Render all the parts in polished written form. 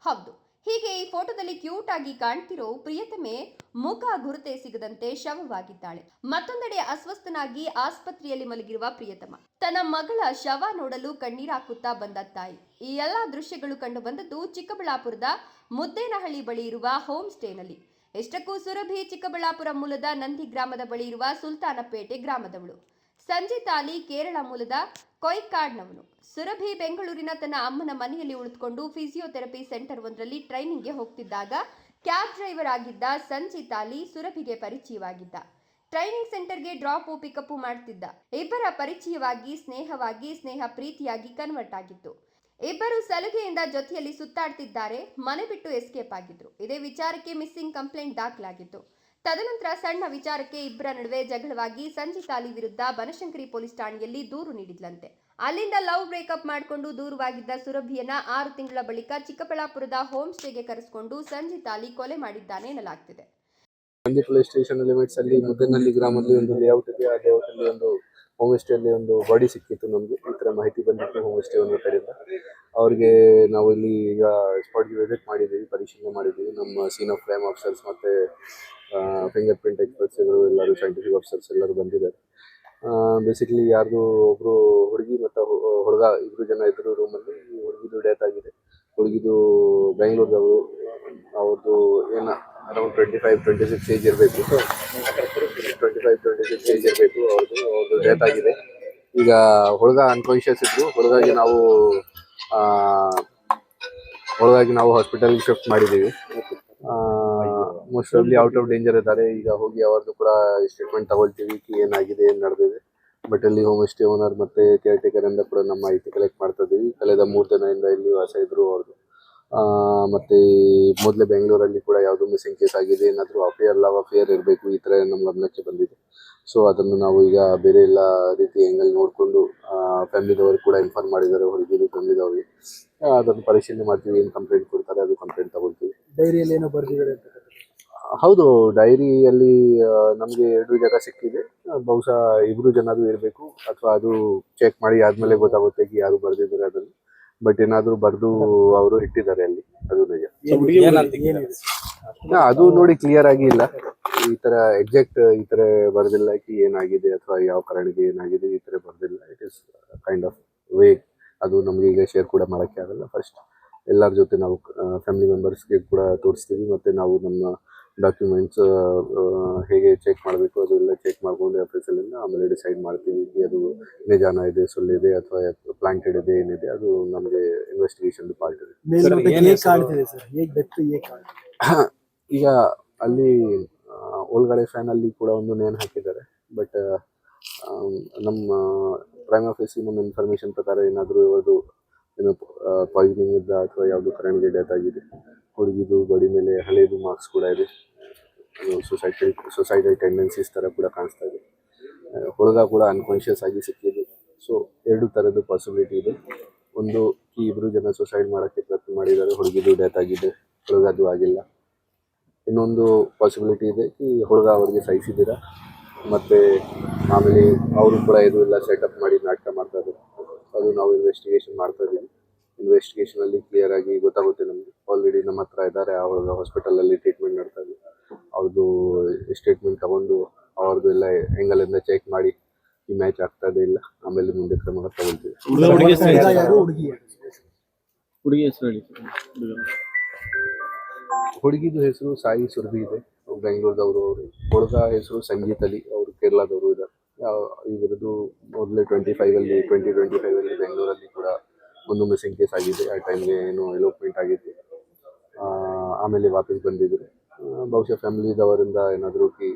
ಹೌದು, ಹೀಗೆ ಈ ಫೋಟೋದಲ್ಲಿ ಕ್ಯೂಟ್ ಆಗಿ ಕಾಣ್ತಿರೋ ಪ್ರಿಯತಮೆ ಮುಖ ಗುರುತೆ ಸಿಗದಂತೆ ಶವವಾಗಿದ್ದಾಳೆ. ಮತ್ತೊಂದೆಡೆ ಅಸ್ವಸ್ಥನಾಗಿ ಆಸ್ಪತ್ರೆಯಲ್ಲಿ ಮಲಗಿರುವ ಪ್ರಿಯತಮ ತನ್ನ ಮಗಳ ಶವ ನೋಡಲು ಕಣ್ಣೀರಾಕುತ್ತಾ ಬಂದ ತಾಯಿ. ಈ ಎಲ್ಲಾ ದೃಶ್ಯಗಳು ಕಂಡು ಬಂದದ್ದು ಚಿಕ್ಕಬಳ್ಳಾಪುರದ ಮುದ್ದೇನಹಳ್ಳಿ ಬಳಿ ಇರುವ ಹೋಮ್ ಸ್ಟೇನಲ್ಲಿ. ಇಷ್ಟಕ್ಕೂ ಸುರಭಿ ಚಿಕ್ಕಬಳ್ಳಾಪುರ ಮೂಲದ ನಂದಿ ಗ್ರಾಮದ ಬಳಿ ಇರುವ ಸುಲ್ತಾನಪೇಟೆ ಗ್ರಾಮದವಳು. ಸಂಜಿತ್ ಅಲಿ ಕೇರಳ ಮೂಲದ ಕೊಯ್ಕಾಡ್ನವನು. ಸುರಭಿ ಬೆಂಗಳೂರಿನ ತನ್ನ ಅಮ್ಮನ ಮನೆಯಲ್ಲಿ ಉಳಿದುಕೊಂಡು ಫಿಸಿಯೋಥೆರಪಿ ಸೆಂಟರ್ ಒಂದರಲ್ಲಿ ಟ್ರೈನಿಂಗ್ಗೆ ಹೋಗ್ತಿದ್ದಾಗ ಕ್ಯಾಬ್ ಡ್ರೈವರ್ ಆಗಿದ್ದ ಸಂಜಿತ್ ಅಲಿ ಸುರಭಿಗೆ ಪರಿಚಯವಾಗಿದ್ದ. ಟ್ರೈನಿಂಗ್ ಸೆಂಟರ್ಗೆ ಡ್ರಾಪ್ ಪಿಕಪ್ ಮಾಡ್ತಿದ್ದ. ಇಬ್ಬರ ಪರಿಚಯವಾಗಿ ಸ್ನೇಹ ಪ್ರೀತಿಯಾಗಿ ಕನ್ವರ್ಟ್ ಆಗಿತ್ತು. ಇಬ್ಬರು ಸಲುಗೆಯಿಂದ ಜೊತೆಯಲ್ಲಿ ಸುತ್ತಾಡ್ತಿದ್ದಾರೆ. ಮನೆ ಬಿಟ್ಟು ಎಸ್ಕೇಪ್ ಆಗಿದ್ರು. ಇದೇ ವಿಚಾರಕ್ಕೆ ಮಿಸ್ಸಿಂಗ್ ಕಂಪ್ಲೇಂಟ್ ದಾಖಲಾಗಿತ್ತು. ತದನಂತರ ಸಣ್ಣ ವಿಚಾರಕ್ಕೆ ಇಬ್ಬರ ನಡುವೆ ಜಗಳವಾಗಿ ಸಂಜಿತ್ ಅಲಿ ವಿರುದ್ಧ ಬನಶಂಕರಿ ಪೊಲೀಸ್ ಠಾಣೆಯಲ್ಲಿ ದೂರು ನೀಡಿದ್ಲಂತೆ. ಅಲ್ಲಿಂದ ಲವ್ ಬ್ರೇಕಪ್ ಮಾಡಿಕೊಂಡು ದೂರವಾಗಿದ್ದ ಸುರಭಿಯನ್ನ 6 ತಿಂಗಳ ಬಳಿಕ ಚಿಕ್ಕಬಳ್ಳಾಪುರದ ಹೋಮ್ ಸ್ಟೇಗೆ ಕರೆಸಿಕೊಂಡು ಸಂಜಿತ್ ಅಲಿ ಕೊಲೆ ಮಾಡಿದ್ದಾನೆ ಎನ್ನಲಾಗ್ತಿದೆ. ನಂದಿ ಪೊಲೀಸ್ ಸ್ಟೇಷನ್ ಲಿಮಿಟ್ಸ್ ಅಲ್ಲಿ ಮುದ್ದನಹಳ್ಳಿ ಗ್ರಾಮದಲ್ಲಿ ಒಂದು ಲೇಔಟ್ ಇದೆ. ಆ ಲೇಔಟ್ ಅಲ್ಲಿ ಒಂದು ಹೋಮ್ ಸ್ಟೇ ಅಲ್ಲಿ ಒಂದು ಬಾಡಿ ಸಿಕ್ಕಿತ್ತು. ನಮ್ಗೆ ಈ ತರ ಮಾಹಿತಿ ಬಂದಿತ್ತು ಹೋಮ್ ಸ್ಟೇ ಒಂದು ಕಡೆಯಿಂದ. ಅವ್ರಿಗೆ ನಾವು ಇಲ್ಲಿ ಈಗ ಸ್ಪಾಟ್ಗೆ ವಿಸಿಟ್ ಮಾಡಿದ್ದೀವಿ, ಪರಿಶೀಲನೆ ಮಾಡಿದ್ದೀವಿ. ನಮ್ಮ ಸೀನ್ ಆಫ್ ಕ್ರೈಮ್ ಆಫೀಸರ್ಸ್ ಮತ್ತೆ ಫಿಂಗರ್ ಪ್ರಿಂಟ್ ಎಕ್ಸ್ಪರ್ಟ್ಸ್ ಎಲ್ಲರೂ, ಸೈಂಟಿಫಿಕ್ ಆಫೀಸರ್ಸ್ ಎಲ್ಲರೂ ಬಂದಿದ್ದಾರೆ. ಬೇಸಿಕಲಿ ಯಾರ್ದು ಒಬ್ರು ಹುಡುಗಿ ಮತ್ತು ಹುಡುಗ ಇಬ್ರು ಜನ ಇದ್ರು ರೂಮಲ್ಲಿ. ಹುಡುಗಿದು ಡೆತ್ ಆಗಿದೆ. ಹುಡುಗಿದು ಬೆಂಗಳೂರದವರು. ಅವ್ರದ್ದು ಏನು ಅರೌಂಡ್ 25-26 ಏಜ್ ಇರಬೇಕು. 25-26 ಏಜ್ ಇರಬೇಕು. ಅವ್ರದ್ದು ಡೆತ್ ಆಗಿದೆ. ಈಗ ಹುಡುಗ ಅನ್ಕಾನ್ಶಿಯಸ್ ಇದ್ರು. ಹುಡುಗಾಗಿ ನಾವು ಹಾಸ್ಪಿಟಲ್ಗೆ ಶಿಫ್ಟ್ ಮಾಡಿದ್ದೀವಿ. Most probably out of danger ಇದ್ದಾರೆ. ಈಗ ಹೋಗಿ ಅವ್ರದ್ದು ಕೂಡ ಸ್ಟೇಟ್ಮೆಂಟ್ ತಗೊಳ್ತೀವಿ, ಏನಾಗಿದೆ, ಏನು ನಡೆದಿದೆ. ಬಟ್ ಅಲ್ಲಿ ಹೋಮ್ ಸ್ಟೇ ಓನರ್ ಮತ್ತು ಕೇರ್ ಟೇಕರ್ ಇಂದ ಕೂಡ ನಮ್ಮ ಮಾಹಿತಿ ಕಲೆಕ್ಟ್ ಮಾಡ್ತಾ ಇದ್ದೀವಿ. ಕಳೆದ 3 ದಿನದಿಂದ ಇಲ್ಲಿ ವಾಸ ಇದ್ರು ಅವ್ರದ್ದು. ಮತ್ತು ಮೊದಲೇ ಬೆಂಗಳೂರಲ್ಲಿ ಕೂಡ ಯಾವುದು ಮಿಸ್ಸಿಂಗ್ ಕೇಸ್ ಆಗಿದೆ, ಏನಾದರೂ ಅಫೇರ್ ಇರಬೇಕು, ಈ ಥರ ನಮ್ಮ ಗಮನಕ್ಕೆ ಬಂದಿದೆ. ಸೊ ಅದನ್ನು ನಾವು ಈಗ ಬೇರೆ ಎಲ್ಲ ರೀತಿ ಹೆಂಗಲ್ಲಿ ನೋಡಿಕೊಂಡು ಫ್ಯಾಮಿಲಿದವರು ಕೂಡ ಇನ್ಫಾರ್ಮ್ ಮಾಡಿದ್ದಾರೆ. ಹುಡುಗಿದು ಫ್ಯಾಮಿಲಿದವ್ರಿಗೆ ಅದನ್ನು ಪರಿಶೀಲನೆ ಮಾಡ್ತೀವಿ. ಏನು ಕಂಪ್ಲೇಂಟ್ ಕೊಡ್ತಾರೆ ಅದು ಕಂಪ್ಲೇಂಟ್ ತಗೊಳ್ತೀವಿ. ಡೈರಿಯಲ್ಲಿ ಏನೋ ಬರ್ದಿದ್ದಾರೆ ಅಂತ? ಹೌದು, ಡೈರಿಯಲ್ಲಿ ನಮಗೆ 2 ಜಾಗ ಸಿಕ್ಕಿದೆ. ಬಹುಶಃ 2 ಜನದು ಇರಬೇಕು, ಅಥವಾ ಅದು ಚೆಕ್ ಮಾಡಿ ಆದ್ಮೇಲೆ ಗೊತ್ತಾಗುತ್ತೆ ಯಾರು ಬರ್ದಿದ್ದಾರೆ ಅದನ್ನು. ಬಟ್ ಏನಾದರೂ ಬರೆದು ಅವರು ಇಟ್ಟಿದ್ದಾರೆ ಅಲ್ಲಿ, ಅದು ನಿಜ. ಅದು ನೋಡಿ ಕ್ಲಿಯರ್ ಆಗಿ ಇಲ್ಲ. ಈ ತರ ಎಕ್ಸಾಕ್ಟ್ ಈ ತರ ಬರ್ದಿಲ್ಲ ಏನಾಗಿದೆ ಅಥವಾ ಯಾವ ಕಾರಣಕ್ಕೆ ಏನಾಗಿದೆ ಈ ತರ ಬರ್ದಿಲ್ಲ. It is kind of vague. ಅದು ನಮಗೆ ಈಗ ಶೇರ್ ಕೂಡ ಮಾಡೋಕ್ಕೆ ಆಗಲ್ಲ. ಫಸ್ಟ್ ಎಲ್ಲರ ಜೊತೆ ನಾವು ಫ್ಯಾಮಿಲಿ ಮೆಂಬರ್ಸ್ಗೆ ಕೂಡ ತೋರಿಸ್ತೀವಿ. ಮತ್ತು ನಾವು ನಮ್ಮ ಡಾಕ್ಯುಮೆಂಟ್ಸ್ ಹೇಗೆ ಚೆಕ್ ಮಾಡಬೇಕು ಅದೆಲ್ಲ ಚೆಕ್ ಮಾಡ್ಕೊಂಡು ಆಫೀಸಲ್ಲಿಂದ ಆಮೇಲೆ ಡಿಸೈಡ್ ಮಾಡ್ತೀವಿ ಅದು ನಿಜಾನ ಇದೆ, ಸುಳ್ಳಿದೆ, ಅಥವಾ ಪ್ಲಾಂಟೆಡ್ ಇದೆ, ಏನಿದೆ ಅದು ನಮಗೆ ಇನ್ವೆಸ್ಟಿಗೇಷನ್ ಪಾರ್ಟ್ ಇದೆ. ಈಗ ಅಲ್ಲಿ ಒಳಗಡೆ ಫ್ಯಾನಲ್ಲಿ ಕೂಡ ಒಂದು ನೇಣು ಹಾಕಿದ್ದಾರೆ. ಬಟ್ ನಮ್ಮ ಪ್ರೈಮ್ ಆಫೀಸ್ ನಮ್ಮ ಇನ್ಫಾರ್ಮೇಶನ್ ಪ್ರಕಾರ ಏನಾದರೂ ಏನು ಪಾಯ್ಸನಿಂಗ್ ಇದ್ದ ಅಥವಾ ಯಾವುದು ಕಾರಣಕ್ಕೆ ಡೆತ್ ಆಗಿದೆ. ಹುಡುಗಿದು ಬಾಡಿ ಮೇಲೆ ಹಳೇದು ಮಾರ್ಕ್ಸ್ ಕೂಡ ಇದೆ. ಸುಸೈಡಲ್ ಟೆಂಡೆನ್ಸೀಸ್ ಥರ ಕೂಡ ಕಾಣಿಸ್ತಾ ಇದೆ. ಹುಡುಗ ಕೂಡ ಅನ್ಕಾನ್ಷಿಯಸ್ ಆಗಿ ಸಿಕ್ಕಿದ್ದು. ಸೊ 2 ಥರದ್ದು ಪಾಸಿಬಿಲಿಟಿ ಇದೆ. ಒಂದು, ಈ 2 ಜನ ಸುಸೈಡ್ ಮಾಡೋಕ್ಕೆ ಪ್ರಯತ್ನ ಮಾಡಿದ್ದಾರೆ, ಹುಡುಗಿದು ಡೆತ್ ಆಗಿದೆ, ಹುಡುಗದು ಆಗಿಲ್ಲ. ಇನ್ನೊಂದು ಪಾಸಿಬಿಲಿಟಿ ಇದೆ, ಈ ಹುಡುಗ ಅವ್ರಿಗೆ ಸಾಯಿಸಿದ್ದೀರಾ, ಮತ್ತು ಆಮೇಲೆ ಅವರು ಕೂಡ ಇದು ಎಲ್ಲ ಸೆಟಪ್ ಮಾಡಿ ನಾಟಕ ಮಾಡ್ತಾ ಇದ್ದಾರೆ. ಅದು ನಾವು ಇನ್ವೆಸ್ಟಿಗೇಷನ್ ಮಾಡ್ತಾ ಇದ್ದೀವಿ. ಇನ್ವೆಸ್ಟಿಗೇಷನಲ್ಲಿ ಕ್ಲಿಯರ್ ಆಗಿ ಗೊತ್ತಾಗುತ್ತೆ ನಮಗೆ. ಆಲ್ರೆಡಿ ನಮ್ಮ ಹತ್ರ ಇದ್ದಾರೆ, ಅವ್ರ ಹಾಸ್ಪಿಟಲಲ್ಲಿ ಟ್ರೀಟ್ಮೆಂಟ್ ಮಾಡ್ತಾ ಇದ್ದೀವಿ. ಅವ್ರದ್ದು ಸ್ಟೇಟ್ಮೆಂಟ್ ತಗೊಂಡು ಅವ್ರದ್ದು ಎಲ್ಲ ಎಂಗಲಿಂದ ಚೆಕ್ ಮಾಡಿ ಈ ಮ್ಯಾಚ್ ಆಗ್ತದೆ ಇಲ್ಲ, ಆಮೇಲೆ ಮುಂದೆ ಕ್ರಮ ತಗೊಳ್ತೀವಿ. ಹುಡುಗಿದು ಹೆಸರು ಸಾಯಿ ಸುರಭಿ ಇದೆ, ಬೆಂಗಳೂರದವರು. ಅವರು ಹುಡುಗ ಹೆಸರು ಸಂಗೀತ್ ಅಲಿ, ಅವರು ಕೇರಳದವರು ಇದ್ದಾರೆ. ಇವರದ್ದು ಮೊದಲೇ 2025 ಬೆಂಗಳೂರಲ್ಲಿ ಕೂಡ ಒಂದು ಮಿಸ್ಸಿಂಗ್ ಕೇಸ್ ಆಗಿದೆ. ಆ ಟೈಮ್ಗೆ ಏನು ಎಲೋಪ್ಮೆಂಟ್ ಆಗಿತ್ತು, ಆಮೇಲೆ ವಾಪಸ್ ಬಂದಿದ್ರು. ಬಹುಶಃ ಫ್ಯಾಮಿಲಿದವರಿಂದ ಏನಾದರೂ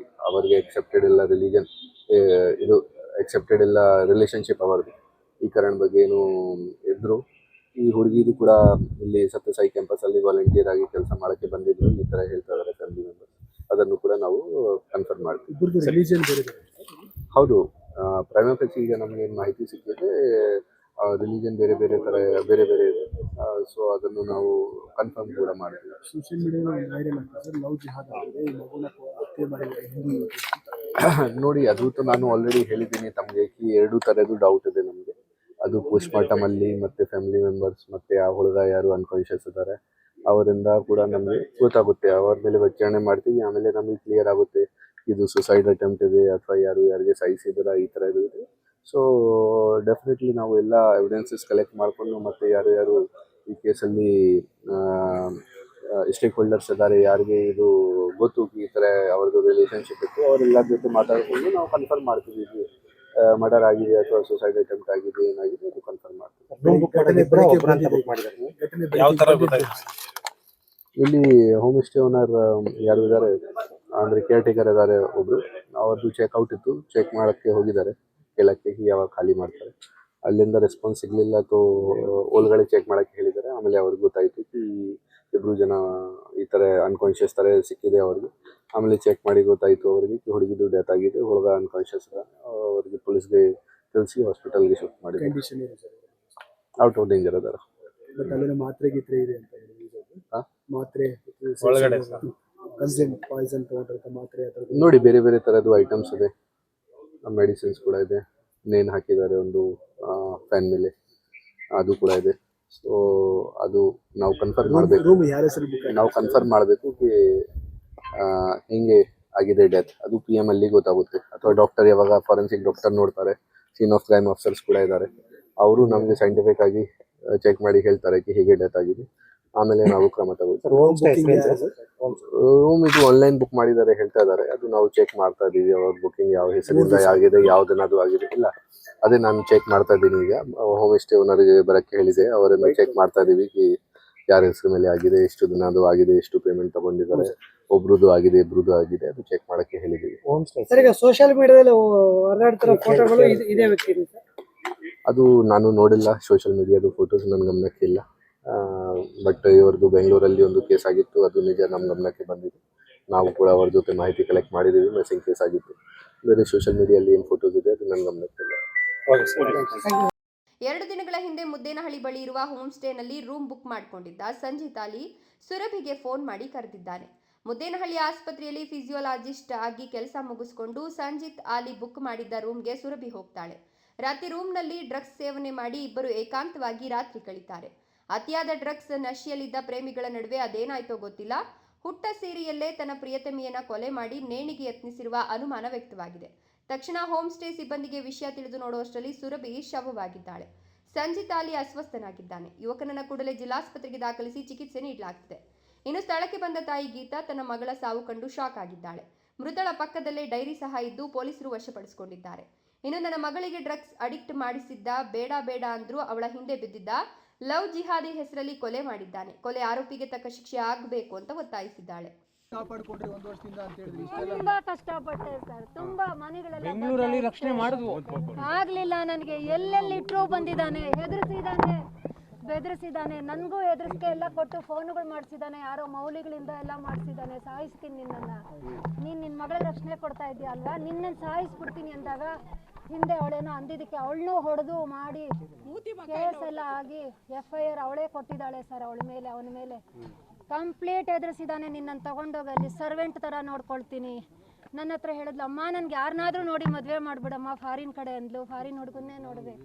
ಅವರಿಗೆ ಎಕ್ಸೆಪ್ಟೆಡ್ ಇಲ್ಲ ರಿಲಿಜನ್, ಇದು ಎಕ್ಸೆಪ್ಟೆಡ್ ಇಲ್ಲ ರಿಲೇಷನ್ಶಿಪ್ ಅವರದು, ಈ ಕಾರಣ ಬಗ್ಗೆ ಏನು ಇದ್ರು. ಈ ಹುಡುಗಿದು ಕೂಡ ಇಲ್ಲಿ ಸತ್ಯಸಾಯಿ ಕ್ಯಾಂಪಸಲ್ಲಿ ವಾಲಂಟಿಯರ್ ಆಗಿ ಕೆಲಸ ಮಾಡೋಕ್ಕೆ ಬಂದಿದ್ರು, ಈ ಥರ ಹೇಳ್ತಾ ಇದ್ದಾರೆ ಫ್ಯಾಮಿಲಿ ಮೆಂಬರ್ಸ್. ಅದನ್ನು ಕೂಡ ನಾವು ಕನ್ಫರ್ಮ್ ಮಾಡ್ತೀವಿ. ಹೌದು, ಪ್ರೈಮ್ ಆಫೀಸ್ ಈಗ ನಮಗೇನು ಮಾಹಿತಿ ಸಿಕ್ಕಿದೆ, ರಿಲಿಜನ್ ಬೇರೆ ಬೇರೆ ಥರ ಬೇರೆ ಬೇರೆ ಇದೆ. ಸೊ ಅದನ್ನು ನಾವು ಕನ್ಫರ್ಮ್ ಕೂಡ ಮಾಡ್ತೀವಿ. ಸೋಷಿಯಲ್ ಮೀಡಿಯಾದಲ್ಲಿ ವೈರಲ್ ಆಗ್ತದೆ ಸರ್, ಲವ್ ಜಿಹಾದ್ ಆಗಿದೆ, ಈ ಮಗುನ ಹತ್ಯೆ ಮಾಡಿದ್ದಾರೆ ಹಿಂದೂ ಯುವತಿ ಅಂತ. ನೋಡಿ, ಅದು ನಾನು ಆಲ್ರೆಡಿ ಹೇಳಿದ್ದೀನಿ ತಮಗೆ, ಈ ಎರಡು ಥರದ್ದು ಡೌಟ್ ಇದೆ ನಮಗೆ. ಅದು ಪೋಸ್ಟ್ಮಾರ್ಟಮ್ ಅಲ್ಲಿ ಮತ್ತೆ ಫ್ಯಾಮಿಲಿ ಮೆಂಬರ್ಸ್ ಮತ್ತೆ ಆ ಹುಡುಗ ಯಾರು ಅನ್ಕಾನ್ಶಿಯಸ್ ಇದ್ದಾರೆ ಅವರಿಂದ ಕೂಡ ನಮಗೆ ಗೊತ್ತಾಗುತ್ತೆ. ಅವ್ರ ಮೇಲೆ ವಿಚಾರಣೆ ಮಾಡ್ತೀವಿ, ಆಮೇಲೆ ನಮಗೆ ಕ್ಲಿಯರ್ ಆಗುತ್ತೆ ಇದು ಸುಸೈಡ್ ಅಟೆಂಪ್ಟ್ ಇದೆ ಅಥವಾ ಯಾರಿಗೆ ಸಾಯಿಸಿದಾರ ಈ ಥರ ಇದೆ. ಸೊ ಡೆಫಿನೆಟ್ಲಿ ನಾವು ಎಲ್ಲ ಎವಿಡೆನ್ಸಸ್ ಕಲೆಕ್ಟ್ ಮಾಡಿಕೊಂಡು ಮತ್ತೆ ಯಾರು ಈ ಕೇಸಲ್ಲಿ ಸ್ಟೇಕ್ ಹೋಲ್ಡರ್ಸ್ ಇದ್ದಾರೆ, ಯಾರಿಗೆ ಇದು ಗೊತ್ತು ಈ ಥರ ಅವ್ರದ್ದು ರಿಲೇಷನ್ಶಿಪ್ ಇತ್ತು, ಅವರೆಲ್ಲರ ಜೊತೆ ಮಾತಾಡಿಕೊಂಡು ನಾವು ಕನ್ಫರ್ಮ್ ಮಾಡ್ತೀವಿ ಇದು ಮರ್ಡರ್ ಆಗಿದೆ ಅಥವಾ ಸುಸೈಡ್ ಅಟೆಂಪ್ಟ್ ಆಗಿದೆ ಏನಾಗಿದೆ ಅದು ಕನ್ಫರ್ಮ್ ಮಾಡ್ತೀವಿ. ಇಲ್ಲಿ ಹೋಮ್ ಸ್ಟೇ ಓನರ್ ಯಾರು ಇದ್ದಾರೆ ಅಂದರೆ ಕೇರ್ ಟೇಕರ್ ಇದ್ದಾರೆ ಒಬ್ರು, ಅವ್ರದ್ದು ಚೆಕ್ಔಟ್ ಇತ್ತು, ಚೆಕ್ ಮಾಡೋಕ್ಕೆ ಹೋಗಿದ್ದಾರೆ ಕೇಳಕ್ಕೆ ಯಾವಾಗ ಖಾಲಿ ಮಾಡ್ತಾರೆ. ಅಲ್ಲಿಂದ ರೆಸ್ಪಾನ್ಸ್ ಸಿಗಲಿಲ್ಲ ಅಥವಾ ಒಳಗಡೆ ಚೆಕ್ ಮಾಡೋಕ್ಕೆ ಹೇಳಿದ್ದಾರೆ. ಆಮೇಲೆ ಅವ್ರಿಗೆ ಗೊತ್ತಾಯಿತು ಈ ಇಬ್ಬರು ಜನ ಈ ಥರ ಅನ್ಕಾನ್ಶಿಯಸ್ ಥರ ಸಿಕ್ಕಿದೆ ಅವ್ರಿಗೆ. ಆಮೇಲೆ ಚೆಕ್ ಮಾಡಿ ಗೊತ್ತಾಯಿತು ಅವರಿಗೆ ಹುಡುಗಿದು ಡೆತ್ ಆಗಿದೆ, ಹುಡುಗ ಅನ್ಕಾನ್ಶಿಯಸ್ ಇದೆ. ಅವರಿಗೆ ಪೊಲೀಸ್ಗೆ ತಿಳಿಸಿ ಹಾಸ್ಪಿಟಲ್ಗೆ ಶಿಫ್ಟ್ ಮಾಡಿದ್ದಾರೆ. ಕಂಡೀಷನ್ ಇದೆ ಸರ್, ಔಟ್ ಆಫ್ ಡೇಂಜರ್ ಅದಾರ. ಬಟ್ ಅಲ್ಲಿನ ಮಾತ್ರೆ ಗೀತ್ರೆ ಇದೆ ಅಂತ ಹೇಳಿ ಹಾಂ ಮಾತ್ರೆ ಕನ್ಸೆಂಟ್ ಪಾಯ್ಸನ್ ತಗೊಂಡ್ರಂತ ಮಾತ್ರೆ ಆ ಥರದ್ದು ನೋಡಿ, ಬೇರೆ ಬೇರೆ ಥರದ್ದು ಐಟಮ್ಸ್ ಇದೆ, ಮೆಡಿಸಿನ್ಸ್ ಕೂಡ ಇದೆ. ನೇನ್ ಹಾಕಿದ್ದಾರೆ ಒಂದು ಫ್ಯಾನ್ ಮೇಲೆ, ಅದು ಕೂಡ ಇದೆ. ಸೊ ಅದು ನಾವು ಕನ್ಫರ್ಮ್ ಮಾಡಬೇಕು, ರೂಮ್ ಯಾರ ಹೆಸರು ಬುಕ್ ನಾವು ಕನ್ಫರ್ಮ್ ಮಾಡಬೇಕು ಹೆಂಗೆ ಆಗಿದೆ ಡೆತ್. ಅದು PM ಅಲ್ಲಿ ಗೊತ್ತಾಗುತ್ತೆ, ಅಥವಾ ಡಾಕ್ಟರ್ ಯಾವಾಗ ಫಾರೆನ್ಸಿಕ್ ಡಾಕ್ಟರ್ ನೋಡ್ತಾರೆ, ಸೀನ್ ಆಫ್ ಕ್ರೈಮ್ ಆಫೀಸರ್ಸ್ ಕೂಡ ಇದ್ದಾರೆ, ಅವರು ನಮಗೆ ಸೈಂಟಿಫಿಕ್ ಆಗಿ ಚೆಕ್ ಮಾಡಿ ಹೇಳ್ತಾರೆ ಹೇಗೆ ಡೆತ್ ಆಗಿದೆ. ಆಮೇಲೆ ನಾವು ಕ್ರಮ ತಗೋತೀವಿ. ರೂಮ್ ಇದು ಆನ್ಲೈನ್ ಬುಕ್ ಮಾಡಿದ್ದಾರೆ ಹೇಳ್ತಾ ಇದ್ದಾರೆ, ಅದು ನಾವು ಚೆಕ್ ಮಾಡ್ತಾ ಇದ್ದೀವಿ. ಅವ್ರ ಬುಕಿಂಗ್ ಯಾವ ಹೆಸರಿಂದ ಆಗಿದೆ, ಯಾವ್ದನ್ನದು ಆಗಿದೆ ಇಲ್ಲ, ಅದೇ ನಾನು ಚೆಕ್ ಮಾಡ್ತಾ ಇದ್ದೀನಿ. ಈಗ ಹೋಮ್ ಸ್ಟೇ ಓನರ್ಗೆ ಬರೋಕ್ಕೆ ಹೇಳಿದೆ, ಅವರನ್ನು ಚೆಕ್ ಮಾಡ್ತಾ ಇದ್ದೀವಿ ಯಾರ ಹೆಸರು ಮೇಲೆ ಆಗಿದೆ, ಎಷ್ಟು ದಿನ ಅದು ಆಗಿದೆ, ಎಷ್ಟು ಪೇಮೆಂಟ್ ತಗೊಂಡಿದ್ದಾರೆ, ಒಬ್ರದ್ದು ಆಗಿದೆ ಇಬ್ರದ್ದು ಆಗಿದೆ, ಅದು ಚೆಕ್ ಮಾಡಕ್ಕೆ ಹೇಳಿದ್ದೀವಿ. ಸರ್, ಈಗ ಸೋಷಿಯಲ್ ಮೀಡಿಯಾದಲ್ಲಿ ಹೊರನಾಡ್ತಿರೋ ಫೋಟೋಗಳು ಇದೇ ವ್ಯಕ್ತಿ ಸರ್? ಅದು ನಾನು ನೋಡಿಲ್ಲ, ಸೋಷಿಯಲ್ ಮೀಡಿಯಾದು ಫೋಟೋಸ್ ನನ್ನ ಗಮನಕ್ಕೆ ಇಲ್ಲ. ಬಟ್ ಇವ್ರದ್ದು ಬೆಂಗಳೂರಲ್ಲಿ ಒಂದು ಕೇಸ್ ಆಗಿತ್ತು, ಅದು ನಿಜ ನಮ್ಮ ಗಮನಕ್ಕೆ ಬಂದಿದೆ. ನಾವು ಕೂಡ ಅವ್ರ ಜೊತೆ ಮಾಹಿತಿ ಕಲೆಕ್ಟ್ ಮಾಡಿದ್ದೀವಿ, ಮಿಸ್ಸಿಂಗ್ ಕೇಸ್ ಆಗಿತ್ತು. ಬೇರೆ ಸೋಷಿಯಲ್ ಮೀಡಿಯಲ್ಲಿ ಏನು ಫೋಟೋಸ್ ಇದೆ ಅದು ನನ್ನ ಗಮನಕ್ಕೆ ಇಲ್ಲ. 2 ದಿನಗಳ ಹಿಂದೆ ಮುದ್ದೇನಹಳ್ಳಿ ಬಳಿ ಇರುವ ಹೋಮ್ ಸ್ಟೇನಲ್ಲಿ ರೂಮ್ ಬುಕ್ ಮಾಡಿಕೊಂಡಿದ್ದ ಸಂಜಿತ್ ಅಲಿ ಸುರಭಿಗೆ ಫೋನ್ ಮಾಡಿ ಕರೆದಿದ್ದಾನೆ. ಮುದ್ದೇನಹಳ್ಳಿ ಆಸ್ಪತ್ರೆಯಲ್ಲಿ ಫಿಸಿಯೋಲಾಜಿಸ್ಟ್ ಆಗಿ ಕೆಲಸ ಮುಗಿಸಿಕೊಂಡು ಸಂಜಿತ್ ಅಲಿ ಬುಕ್ ಮಾಡಿದ್ದ ರೂಮ್ಗೆ ಸುರಭಿ ಹೋಗ್ತಾಳೆ. ರಾತ್ರಿ ರೂಮ್ನಲ್ಲಿ ಡ್ರಗ್ಸ್ ಸೇವನೆ ಮಾಡಿ ಇಬ್ಬರು ಏಕಾಂತವಾಗಿ ರಾತ್ರಿ ಕಳೀತಾರೆ. ಅತಿಯಾದ ಡ್ರಗ್ಸ್ ನಶೆಯಲ್ಲಿದ್ದ ಪ್ರೇಮಿಗಳ ನಡುವೆ ಅದೇನಾಯ್ತೋ ಗೊತ್ತಿಲ್ಲ, ಹುಟ್ಟ ಸೇರಿಯಲ್ಲೇ ತನ್ನ ಪ್ರಿಯತಮಿಯನ್ನ ಕೊಲೆ ಮಾಡಿ ನೇಣಿಗೆ ಯತ್ನಿಸಿರುವ ಅನುಮಾನ ವ್ಯಕ್ತವಾಗಿದೆ. ತಕ್ಷಣ ಹೋಮ್ ಸ್ಟೇ ಸಿಬ್ಬಂದಿಗೆ ವಿಷಯ ತಿಳಿದು ನೋಡುವಷ್ಟರಲ್ಲಿ ಸುರಭಿ ಶವವಾಗಿದ್ದಾಳೆ. ಸಂಜಿತ್ ಅಲಿ ಅಸ್ವಸ್ಥನಾಗಿದ್ದಾನೆ. ಯುವಕನನ್ನ ಕೂಡಲೇ ಜಿಲ್ಲಾಸ್ಪತ್ರೆಗೆ ದಾಖಲಿಸಿ ಚಿಕಿತ್ಸೆ ನೀಡಲಾಗುತ್ತಿದೆ. ಇನ್ನು ಸ್ಥಳಕ್ಕೆ ಬಂದ ತಾಯಿ ಗೀತಾ ತನ್ನ ಮಗಳ ಸಾವು ಕಂಡು ಶಾಕ್ ಆಗಿದ್ದಾಳೆ. ಮೃತಳ ಪಕ್ಕದಲ್ಲೇ ಡೈರಿ ಸಹ ಇದ್ದು ಪೊಲೀಸರು ವಶಪಡಿಸಿಕೊಂಡಿದ್ದಾರೆ. ಇನ್ನು ನನ್ನ ಮಗಳಿಗೆ ಡ್ರಗ್ಸ್ ಅಡಿಕ್ಟ್ ಮಾಡಿಸಿದ್ದ, ಬೇಡ ಬೇಡ ಅಂದ್ರೂ ಅವಳ ಹಿಂದೆ ಬಿದ್ದಿದ್ದ, ಲವ್ ಜಿಹಾದಿ ಹೆಸರಲ್ಲಿ ಕೊಲೆ ಮಾಡಿದ್ದಾನೆ. ಕೊಲೆ ಆರೋಪಿಗೆ ತಕ್ಕ ಶಿಕ್ಷೆ ಆಗಬೇಕು ಅಂತ ಒತ್ತಾಯಿಸಿದ್ದಾಳೆ. ತುಂಬಾ ಕಷ್ಟಪಟ್ಟೆ ಸರ್, ತುಂಬಾ ಮನೆಗಳೆಲ್ಲ ಬೆಂಗಳೂರಲ್ಲಿ ರಕ್ಷಣೆ ಮಾಡಿದ್ವು, ಆಗ್ಲಿಲ್ಲ ನನಗೆ. ಎಲ್ಲೆಲ್ಲಿ ಇಟ್ರು ಬಂದಿದ್ದಾನೆ, ಬೆದರಿಸಿದ್ದಾನೆ, ನನಗೂ ಹೆದರಿಕೆ ಎಲ್ಲ ಕೊಟ್ಟು ಫೋನುಗಳು ಮಾಡಿಸಿದ್ದಾನೆ, ಯಾರೋ ಮೌಲಿಗಳಿಂದ ಎಲ್ಲ ಮಾಡಿಸಿದ್ದಾನೆ. ಸಾಯಿಸ್ತೀನಿ ನಿನ್ನನ್ನು, ನಿನ್ನ ಮಗಳ ರಕ್ಷಣೆ ಕೊಡ್ತಾ ಇದೆಯಾ ಅಲ್ವಾ, ನಿನ್ನನ್ನು ಸಾಯಿಸ್ಬಿಡ್ತೀನಿ ಅಂದಾಗ ಹಿಂದೆ ಅವಳೇನೋ ಅಂದಿದ್ದಕ್ಕೆ ಅವಳನ್ನೂ ಹೊಡೆದು ಮಾಡಿ ಕೇಸ್ ಎಲ್ಲ ಆಗಿ FIR ಅವಳೇ ಕೊಟ್ಟಿದ್ದಾಳೆ ಸರ್. ಅವನ ಮೇಲೆ ಕಂಪ್ಲೀಟ್ ಎದುರಿಸಿದ್ದಾನೆ. ನಿನ್ನನ್ನು ತಗೊಂಡೋಗಲ್ಲಿ ಸರ್ವೆಂಟ್ ಥರ ನೋಡ್ಕೊಳ್ತೀನಿ. ನನ್ನ ಹತ್ರ ಹೇಳಿದ್ಲು, ಅಮ್ಮ ನನಗೆ ಯಾರನ್ನಾದ್ರೂ ನೋಡಿ ಮದುವೆ ಮಾಡಿಬಿಡಮ್ಮ, ಫಾರಿನ್ ಕಡೆ ಅಂದ್ಲು. ಫಾರಿನ್ ಹುಡುಗನ್ನೇ ನೋಡಿದೆ.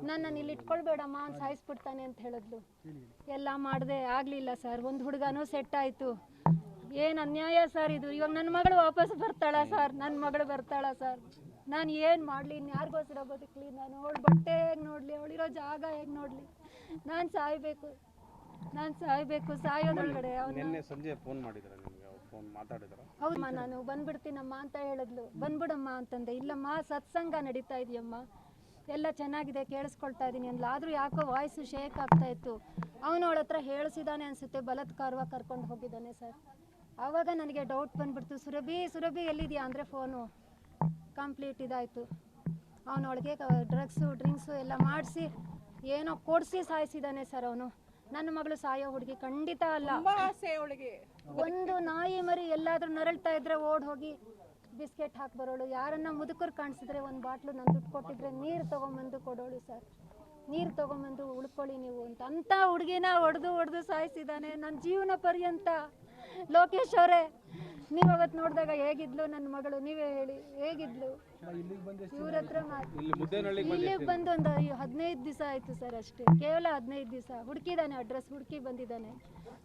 ನನ್ನನ್ನು ಇಲ್ಲಿ ಇಟ್ಕೊಳ್ಬೇಡಮ್ಮ, ಅವ್ನು ಸಾಯಿಸ್ಬಿಡ್ತಾನೆ ಅಂತ ಹೇಳಿದ್ಲು. ಎಲ್ಲ ಮಾಡಿದೆ, ಆಗಲಿಲ್ಲ ಸರ್. ಒಂದು ಹುಡುಗನೂ ಸೆಟ್ ಆಯಿತು. ಏನು ಅನ್ಯಾಯ ಸರ್ ಇದು. ಇವಾಗ ನನ್ನ ಮಗಳು ವಾಪಸ್ ಬರ್ತಾಳ ಸರ್, ನನ್ನ ಮಗಳು ಬರ್ತಾಳ ಸರ್. ನಾನು ಏನು ಮಾಡಲಿ, ಇನ್ಯಾರಿಗೋಸ್ಕರ ಬದುಕಲಿ ನಾನು? ಅವಳು ಬಟ್ಟೆ ಹೇಗೆ ನೋಡಲಿ, ಅವಳಿರೋ ಜಾಗ ಹೇಗೆ ನೋಡಲಿ? ನಾನು ಸಾಯಬೇಕು, ಸಾಯೋದೊಳಗಡೆ. ನಿನ್ನೆ ಸಂಜೆ ಫೋನ್ ಮಾಡಿದ್ರು ನಿಮಗೆ, ಫೋನ್ ಮಾತಾಡಿದ್ರು? ಹೌದಮ್ಮ, ನಾನು ಬಂದ್ಬಿಡ್ತೀನಮ್ಮ ಅಂತ ಹೇಳಿದ್ಲು. ಬಂದ್ಬಿಡಮ್ಮ ಅಂತಂದೆ. ಇಲ್ಲಮ್ಮ, ಸತ್ಸಂಗ ನಡೀತಾ ಇದೆಯಮ್ಮ, ಎಲ್ಲ ಚೆನ್ನಾಗಿದೆ, ಕೇಳಿಸ್ಕೊಳ್ತಾ ಇದ್ದೀನಿ ಅಂದ್ಲು. ಆದರೂ ಯಾಕೋ ವಾಯ್ಸು ಶೇಕ್ ಆಗ್ತಾ ಇತ್ತು. ಅವನು ಅವಳ ಹತ್ರ ಹೇಳಿಸಿದ್ದಾನೆ ಅನಿಸುತ್ತೆ, ಬಲತ್ಕಾರವಾಗಿ ಕರ್ಕೊಂಡು ಹೋಗಿದ್ದಾನೆ ಸರ್. ಆವಾಗ ನನಗೆ ಡೌಟ್ ಬಂದ್ಬಿಡ್ತು, ಸುರಭಿ ಎಲ್ಲಿದೆಯಾ ಅಂದರೆ ಫೋನು ಕಂಪ್ಲೀಟ್ ಇದಾಯಿತು. ಅವನೊಳಗೆ ಡ್ರಿಂಕ್ಸು ಎಲ್ಲ ಮಾಡಿಸಿ ಏನೋ ಕೊಡಿಸಿ ಸಾಯಿಸಿದ್ದಾನೆ ಸರ್ ಅವನು. ನನ್ನ ಮಗಳು ಸಾಯೋ ಹುಡುಗಿ ಖಂಡಿತ ಅಲ್ಲ. ಒಂದು ನಾಯಿ ಮರಿ ಎಲ್ಲಾದ್ರೂ ನರಳ್ತಾ ಇದ್ರೆ ಓಡ್ ಹೋಗಿ ಬಿಸ್ಕೆಟ್ ಹಾಕಿ ಬರೋಳು. ಯಾರನ್ನ ಮುದುಕರು ಕಾಣಿಸಿದ್ರೆ ಒಂದು ಬಾಟ್ಲು ನಾನು ದುಡ್ಡು ಕೊಟ್ಟಿದ್ರೆ ನೀರು ತೊಗೊಂಬಂದು ಕೊಡೋಳು ಸರ್. ನೀರು ತೊಗೊಂಬಂದು ಉಳ್ಕೊಳ್ಳಿ ನೀವು ಅಂತ ಹುಡುಗಿನ ಹೊಡೆದು ಸಾಯಿಸಿದ್ದಾನೆ ನನ್ನ ಜೀವನ ಪರ್ಯಂತ. ಲೋಕೇಶ್ ಅವರೇ, ನೀವು ಅವತ್ತು ನೋಡಿದಾಗ ಹೇಗಿದ್ಲು ನನ್ನ ಮಗಳು, ನೀವೇ ಹೇಳಿ ಹೇಗಿದ್ಲು? ಇವ್ರ ಹತ್ರ ಇಲ್ಲಿಗೆ ಬಂದು ಒಂದು 15 ದಿವಸ ಆಯಿತು ಸರ್, ಅಷ್ಟೇ, ಕೇವಲ 15 ದಿವಸ. ಹುಡುಕಿದ್ದಾನೆ, ಅಡ್ರೆಸ್ ಹುಡುಕಿ ಬಂದಿದ್ದಾನೆ.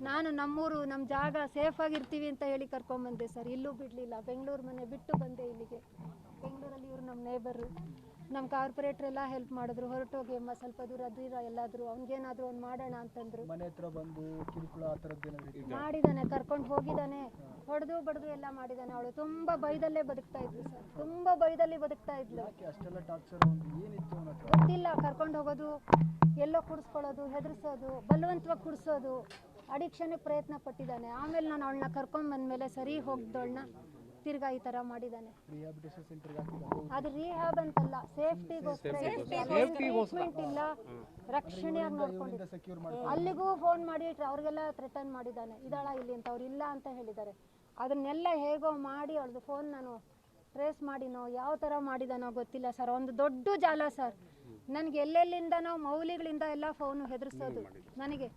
ನಾನು ನಮ್ಮೂರು ನಮ್ಮ ಜಾಗ ಸೇಫಾಗಿರ್ತೀವಿ ಅಂತ ಹೇಳಿ ಕರ್ಕೊಂಬಂದೆ ಸರ್, ಇಲ್ಲೂ ಬಿಡಲಿಲ್ಲ. ಬೆಂಗಳೂರು ಮನೆ ಬಿಟ್ಟು ಬಂದೆ ಇಲ್ಲಿಗೆ. ಬೆಂಗಳೂರಲ್ಲಿ ಇವರು ನಮ್ಮ ನೇಬರು, ನಮ್ಮ ಕಾರ್ಪೊರೇಟ್ರ್ ಎಲ್ಲ ಹೆಲ್ಪ್ ಮಾಡಿದ್ರು. ಹೊರಟೋಗಿ ಅಮ್ಮ ಸ್ವಲ್ಪ ದೂರ ಎಲ್ಲಾದರೂ ಅವ್ನಿಗೇನಾದರೂ ಒಂದು ಮಾಡೋಣ ಅಂತಂದ್ರು. ಮನೆ ಹತ್ರ ಬಂದು ಕಿರುಕುಳ ಆ ಥರದ್ದೇನಾದ್ರು ಮಾಡಿದ್ದಾನೆ, ಕರ್ಕೊಂಡು ಹೋಗಿದ್ದಾನೆ, ಹೊಡೆದು ಬಡ್ದು ಎಲ್ಲ ಮಾಡಿದ್ದಾನೆ. ಅವಳು ತುಂಬ ಭಯದಲ್ಲೇ ಬದುಕ್ತಾ ಇದ್ಲು ಸರ್, ತುಂಬ ಭಯದಲ್ಲಿ ಬದುಕ್ತಾ ಇದ್ಲು. ಅಷ್ಟೆಲ್ಲ ಟಾರ್ಚರ್ ಏನಿತ್ತು ಅವನ ಹತ್ರ? ಗೊತ್ತಿಲ್ಲ, ಕರ್ಕೊಂಡು ಹೋಗೋದು, ಎಲ್ಲೋ ಕುಡಿಸ್ಕೊಳ್ಳೋದು, ಹೆದರ್ಸೋದು, ಬಲವಂತವಾಗಿ ಕುಡಿಸೋದು, ಅಡಿಕ್ಷನ್ಗೆ ಪ್ರಯತ್ನ ಪಟ್ಟಿದ್ದಾನೆ. ಆಮೇಲೆ ನಾನು ಅವಳನ್ನ ಕರ್ಕೊಂಡು ಬಂದಮೇಲೆ ಸರಿ ಹೋಗ್ದವಳನ್ನ ತಿರ್ಗಾ ಈ ಥರ ಮಾಡಿದ್ದಾನೆ. ರಿಹ್ಯಾಬಿಲಿಟೇಷನ್ ಸೆಂಟರ್ಗೆ ಹಾಕಿದ್ದಾನೆ. ಅದು ರಿಹ್ಯಾಬ್ ಅಂತಲ್ಲ, ಸೇಫ್ಟಿಗೋಸ್ಕರ. ಟ್ರೀಟ್ಮೆಂಟ್ ಇಲ್ಲ, ರಕ್ಷಣೆಯಾಗಿ ನೋಡ್ಕೊಂಡಿದ್ದೆ. ಸೆಕ್ಯೂರ್ ಮಾಡಿ ಅಲ್ಲಿಗೂ ಫೋನ್ ಮಾಡಿ ಅವ್ರಿಗೆಲ್ಲ ಥ್ರೆಟನ್ ಮಾಡಿದ್ದಾನೆ, ಇದಾಳ ಇಲ್ಲಿ ಅಂತ. ಅವ್ರು ಇಲ್ಲ ಅಂತ ಹೇಳಿದ್ದಾರೆ. ಅದನ್ನೆಲ್ಲ ಹೇಗೋ ಮಾಡಿ ಅವ್ರದ್ದು ಫೋನ್ ನಾನು ಟ್ರೇಸ್ ಮಾಡಿನೋ ಯಾವ ಥರ ಮಾಡಿದಾನೋ ಗೊತ್ತಿಲ್ಲ ಸರ್. ಒಂದು ದೊಡ್ಡ ಜಾಲ ಸರ್. ನನಗೆ ಎಲ್ಲೆಲ್ಲಿಂದನೋ ಮೌಲಿಗಳಿಂದ ಎಲ್ಲ ಫೋನು ಹೆದರ್ಸೋದು. ನನಗೆ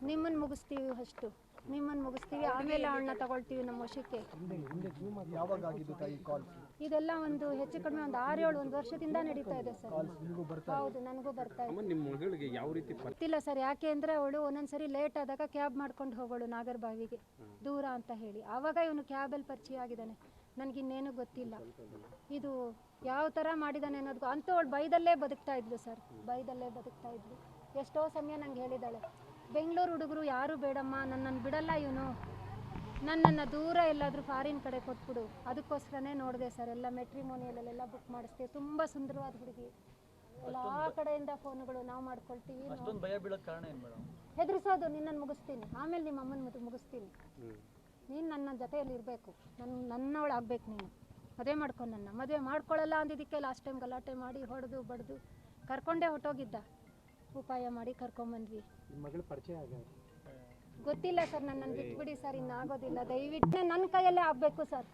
ನಿಮ್ಮನ್ನು ಮುಗಿಸ್ತೀವಿ, ಅಷ್ಟು ನಿಮ್ಮನ್ನು ಮುಗಿಸ್ತೀವಿ, ಆಮೇಲೆ ಅವಳನ್ನ ತಗೊಳ್ತೀವಿ ನಮ್ಮ ವಶಕ್ಕೆ. ಯಾವಾಗ ಆಗಿದ್ದು ತಾಯಿ ಕಾಲ್? ಇದೆಲ್ಲ ಒಂದು ಹೆಚ್ಚು ಕಡಿಮೆ ಒಂದು 6-7 ವರ್ಷದಿಂದ ನಡೀತಾ ಇದೆ ಸರ್. ಹೌದು, ನನಗೂ ಬರ್ತಾ ಇದೆ. ನಿಮ್ಮ ಮಗಳಿಗೆ ಯಾವ ರೀತಿ ಗೊತ್ತಿಲ್ಲ ಸರ್, ಯಾಕೆ ಅಂದರೆ ಅವಳು ಒಂದೊಂದ್ಸರಿ ಲೇಟ್ ಆದಾಗ ಕ್ಯಾಬ್ ಮಾಡ್ಕೊಂಡು ಹೋಗೋಳು ನಾಗರಬಾವಿಗೆ, ದೂರ ಅಂತ ಹೇಳಿ. ಆವಾಗ ಇವನು ಕ್ಯಾಬಲ್ಲಿ ಪರಿಚಯ ಆಗಿದ್ದಾನೆ. ನನಗಿನ್ನೇನು ಗೊತ್ತಿಲ್ಲ ಇದು ಯಾವ ಥರ ಮಾಡಿದ್ದಾನೆ ಅನ್ನೋದು. ಅಂತೂ ಅವಳು ಭಯದಲ್ಲೇ ಬದುಕ್ತಾ ಇದ್ಲು ಸರ್, ಭಯದಲ್ಲೇ ಬದುಕ್ತಾ ಇದ್ಲು. ಎಷ್ಟೋ ಸಮಯ ನಂಗೆ ಹೇಳಿದ್ದಾಳೆ, ಬೆಂಗಳೂರು ಹುಡುಗರು ಯಾರೂ ಬೇಡಮ್ಮ, ನನ್ನನ್ನು ಬಿಡಲ್ಲ ಇವನು, ನನ್ನನ್ನು ದೂರ ಎಲ್ಲಾದರೂ ಫಾರಿನ್ ಕಡೆ ಕೊಟ್ಬಿಡು. ಅದಕ್ಕೋಸ್ಕರನೇ ನೋಡಿದೆ ಸರ್, ಎಲ್ಲ ಮೆಟ್ರಿಮೋನಿಯಲ್ಲೆಲ್ಲ ಬುಕ್ ಮಾಡಿಸ್ತೀವಿ. ತುಂಬ ಸುಂದರವಾದ ಹುಡುಗಿ, ಎಲ್ಲ ಆ ಕಡೆಯಿಂದ ಫೋನುಗಳು ನಾವು ಮಾಡ್ಕೊಳ್ತೀವಿ. ಹೆದರ್ಸೋದು, ನಿನ್ನನ್ನು ಮುಗಿಸ್ತೀನಿ, ಆಮೇಲೆ ನಿಮ್ಮ ಅಮ್ಮನ ಮುಗಿಸ್ತೀನಿ, ನೀನು ನನ್ನ ಜೊತೆಯಲ್ಲಿ ಇರಬೇಕು, ನನ್ನವಳು ಆಗ್ಬೇಕು, ನೀನು ಮದುವೆ ಮಾಡ್ಕೊಂಡು ನನ್ನ ಮದುವೆ ಮಾಡ್ಕೊಳ್ಳಲ್ಲ ಅಂದಿದ್ದಕ್ಕೆ ಲಾಸ್ಟ್ ಟೈಮ್ ಗಲಾಟೆ ಮಾಡಿ ಹೊಡೆದು ಬಡ್ದು ಕರ್ಕೊಂಡೇ ಹೊಟ್ಟೋಗಿದ್ದ. ಉಪಾಯ ಮಾಡಿ ಕರ್ಕೊಂಬಂದ್ವಿ. ಮಗಳು ಪರಿಚಯ ಆಗ ಗೊತ್ತಿಲ್ಲ ಸರ್, ನನ್ನನ್ನು ಬಿಟ್ಬಿಡಿ ಸರ್, ಇನ್ನಾಗೋದಿಲ್ಲ. ದಯವಿಟ್ಟು ನನ್ನ ಕೈಯಲ್ಲೇ ಆಗಬೇಕು ಸರ್,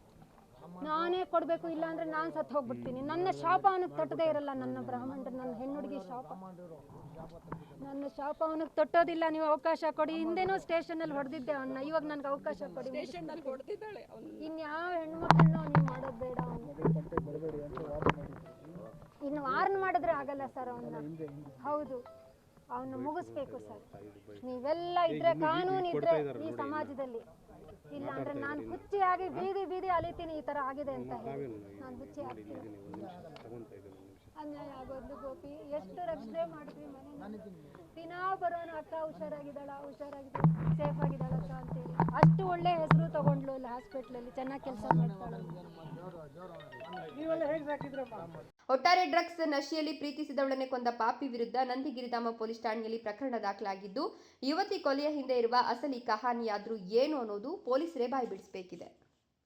ನಾನೇ ಕೊಡಬೇಕು, ಇಲ್ಲಾಂದರೆ ನಾನು ಸತ್ತು ಹೋಗ್ಬಿಡ್ತೀನಿ. ನನ್ನ ಶಾಪ ಅವನಿಗೆ ತೊಟ್ಟದೇ ಇರಲ್ಲ. ನನ್ನ ಬ್ರಾಹ್ಮಣರು, ನನ್ನ ಹೆಣ್ಣುಡುಗಿ ಶಾಪ, ನನ್ನ ಶಾಪ ಅವನಿಗೆ ತೊಟ್ಟೋದಿಲ್ಲ. ನೀವು ಅವಕಾಶ ಕೊಡಿ. ಹಿಂದೆನೂ ಸ್ಟೇಷನಲ್ಲಿ ಹೊಡೆದಿದ್ದೆ ಅವನ್ನ, ಇವಾಗ ನನಗೆ ಅವಕಾಶ ಕೊಡಿ. ಇನ್ಯಾವ ಹೆಣ್ಮಕ್ಳನ್ನೋ ನೀವು ಮಾಡೋದು ಬೇಡ. ಇನ್ನು ವಾರ್ನ್ ಮಾಡಿದ್ರೆ ಆಗಲ್ಲ ಸರ್ ಅವನ್ನ. ಹೌದು, ಅವನ್ನ ಮುಗಿಸ್ಬೇಕು ಸರ್. ನೀವೆಲ್ಲ ಇದ್ರೆ, ಕಾನೂನು ಇದ್ರೆ ಈ ಸಮಾಜದಲ್ಲಿ, ಇಲ್ಲ ಅಂದ್ರೆ ನಾನು ಹುಚ್ಚಿಯಾಗಿ ಬೀದಿ ಅಲಿತೀನಿ. ಈ ತರ ಆಗಿದೆ ಅಂತ ಹೇಳಿ ನಾನು ಹುಚ್ಚಿ ಆಗ್ತೀನಿ. ಅನ್ಯಾಯ ಆಗೋದು ಗೋಪಿ, ಎಷ್ಟು ರಕ್ಷಣೆ ಮಾಡಿದ್ವಿ ಮನೆ. ದಿನಾ ಬರೋನು ಅಕ್ಕ ಹುಷಾರಾಗಿದ್ದಾಳ, ಸೇಫ್ ಆಗಿದ್ದಾಳಕ್ಕ ಅಂತೇಳಿ. ಅಷ್ಟು ಒಳ್ಳೆ ಹೆಸರು ತಗೊಂಡ್ಲು ಅಲ್ಲಿ ಹಾಸ್ಪಿಟ್ಲಲ್ಲಿ, ಚೆನ್ನಾಗಿ ಕೆಲಸ ಮಾಡ್ತಾಳೆ. ಒಟ್ಟಾರೆ ಡ್ರಗ್ಸ್ ನಶೆಯಲ್ಲಿ ಪ್ರೀತಿಸಿದವಳನ್ನೇ ಕೊಂದ ಪಾಪಿ ವಿರುದ್ಧ ನಂದಿಗಿರಿಧಾಮ ಪೊಲೀಸ್ ಠಾಣೆಯಲ್ಲಿ ಪ್ರಕರಣ ದಾಖಲಾಗಿದ್ದು, ಯುವತಿ ಕೊಲೆಯ ಹಿಂದೆ ಇರುವ ಅಸಲಿ ಕಹಾನಿಯಾದ್ರೂ ಏನು ಅನ್ನೋದು ಪೊಲೀಸರೇ ಬಾಯ್ಬಿಡಿಸಬೇಕಿದೆ.